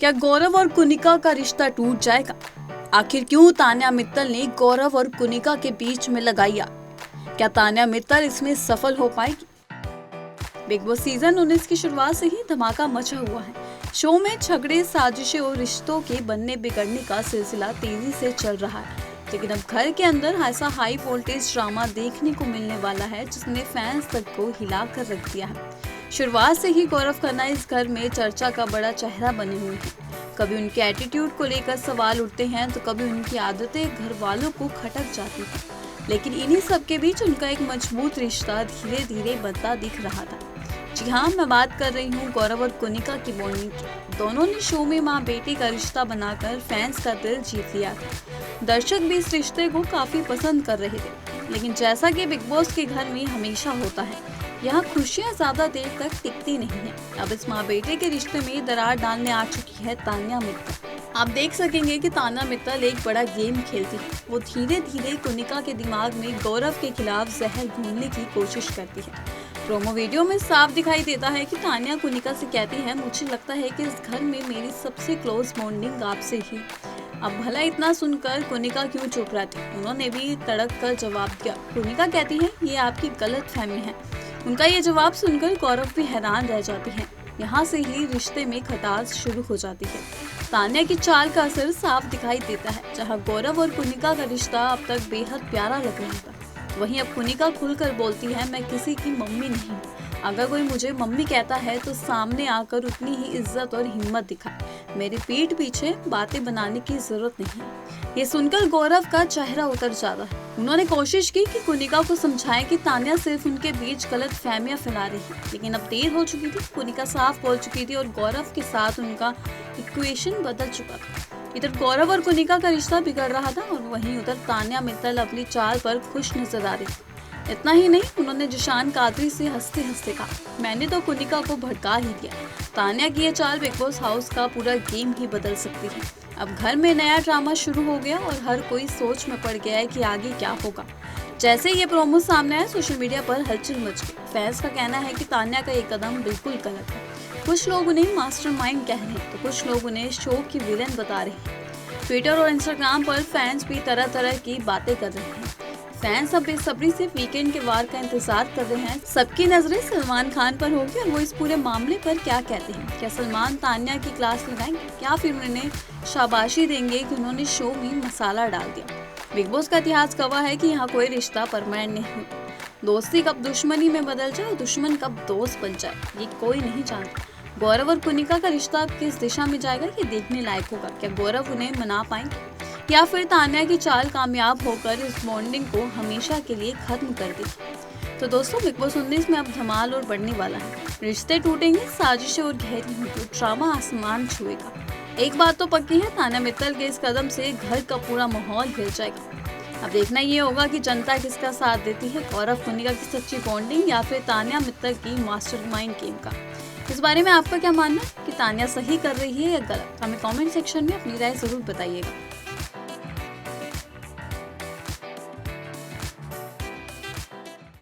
क्या गौरव और कुनिका का रिश्ता टूट जाएगा? आखिर क्यों तान्या मित्तल ने गौरव और कुनिका के बीच में लगाई आग? क्या तान्या मित्तल इसमें सफल हो पाएगी? बिग बॉस सीजन 19 की शुरुआत से ही धमाका मचा हुआ है। शो में झगड़े, साजिशें और रिश्तों के बनने बिगड़ने का सिलसिला तेजी से चल रहा है। लेकिन अब घर के अंदर ऐसा हाई वोल्टेज ड्रामा देखने को मिलने वाला है जिसने फैंस तक को हिला कर रख दिया है। शुरुआत से ही गौरव खन्ना इस घर में चर्चा का बड़ा चेहरा बने हुए हैं। कभी उनके एटीट्यूड को लेकर सवाल उठते हैं तो कभी उनकी आदतें घर वालों को खटक जाती हैं। लेकिन इन्हीं सब के बीच उनका एक मजबूत रिश्ता धीरे धीरे बनता दिख रहा था। जी हाँ, मैं बात कर रही हूँ गौरव और कुनिका की बॉन्डिंग की। दोनों ने शो में माँ बेटी का रिश्ता बनाकर फैंस का दिल जीत लिया था। दर्शक भी इस रिश्ते को काफी पसंद कर रहे थे। लेकिन जैसा कि बिग बॉस के घर में हमेशा होता है, यहाँ खुशियाँ ज्यादा देर तक टिकती नहीं है। अब इस माँ बेटे के रिश्ते में दरार डालने आ चुकी है तान्या मित्तल। आप देख सकेंगे कि तान्या मित्तल एक बड़ा गेम खेलती है। वो धीरे धीरे कुनिका के दिमाग में गौरव के खिलाफ जहर घोलने की कोशिश करती है। प्रोमो वीडियो में साफ दिखाई देता है कि तान्या कुनिका से कहती है, मुझे लगता है कि इस घर में मेरी सबसे क्लोज बॉन्डिंग आपसे ही। अब भला इतना सुनकर कुनिका क्यों चुप रहती? उन्होंने भी तड़क कर जवाब दिया। कुनिका कहती है, ये आपकी गलत फहमी है। उनका ये जवाब सुनकर गौरव भी हैरान रह जाती है। यहाँ से ही रिश्ते में खटास शुरू हो जाती है। तान्या की चाल का असर साफ दिखाई देता है। जहाँ गौरव और कुनिका का रिश्ता अब तक बेहद प्यारा लग रहा था, वहीं अब कुनिका खुलकर बोलती है, मैं किसी की मम्मी नहीं। अगर कोई मुझे मम्मी कहता है तो सामने आकर उतनी ही इज्जत और हिम्मत दिखाए। मेरी पीठ पीछे बातें बनाने की जरूरत नहीं है। ये सुनकर गौरव का चेहरा उतर जाता है। उन्होंने कोशिश की कि कुनिका को समझाएं कि तान्या सिर्फ उनके बीच गलत फहमियां फैला रही है, लेकिन अब देर हो चुकी थी। कुनिका साफ बोल चुकी थी और गौरव के साथ उनका इक्वेशन बदल चुका था। इधर गौरव और कुनिका का रिश्ता बिगड़ रहा था और वहीं उधर तान्या मित्तल अपनी चाल पर खुश नजर आ रही थी। इतना ही नहीं, उन्होंने जिशान कादरी से हंसते हंसते कहा, मैंने तो कुनिका को भड़का ही दिया। तान्या की ये चाल बिग बॉस हाउस का पूरा गेम ही बदल सकती है। अब घर में नया ड्रामा शुरू हो गया और हर कोई सोच में पड़ गया है कि आगे क्या होगा। जैसे ये प्रोमो सामने आया, सोशल मीडिया पर हलचल मच गई। फैंस का कहना है कि तान्या का ये कदम बिल्कुल गलत है। कुछ लोग उन्हें मास्टरमाइंड कह रहे हैं तो कुछ लोग उन्हें शो की विलेन बता रहे हैं। ट्विटर और इंस्टाग्राम पर फैंस भी तरह तरह की बातें कर रहे हैं। फैंस अब बेसब्री से वीकेंड के वार का इंतजार कर रहे हैं। सबकी नजरें सलमान खान पर होगी और वो इस पूरे मामले पर क्या कहते हैं। क्या सलमान तान्या की क्लास लगाएंगे या फिर उन्हें शाबाशी देंगे कि उन्होंने शो में मसाला डाल दिया? बिग बॉस का इतिहास गवाह है कि यहाँ कोई रिश्ता परमानेंट नहीं होता। दोस्ती कब दुश्मनी में बदल जाए और दुश्मन कब दोस्त बन जाए, ये कोई नहीं जानता। गौरव और कुनिका का रिश्ता अब किस दिशा में जाएगा, ये देखने लायक होगा। क्या गौरव उन्हें मना पाएंगे या फिर तान्या की चाल कामयाब होकर इस बॉन्डिंग को हमेशा के लिए खत्म कर देगी? तो दोस्तों, बिग बॉस 19 में अब धमाल और बढ़ने वाला है। रिश्ते टूटेंगे, साजिशें और गहरी होंगी, ड्रामा आसमान छुएगा। एक बात तो पक्की है, तान्या मित्तल के इस कदम से घर का पूरा माहौल हिल जाएगा। अब देखना ये होगा कि जनता किसका साथ देती है, गौरव कुनिका की सच्ची बॉन्डिंग या फिर तान्या मित्तल की मास्टरमाइंड गेम का। इस बारे में आपका क्या मानना है कि तान्या सही कर रही है या गलत? हमें कमेंट सेक्शन में अपनी राय जरूर बताइएगा।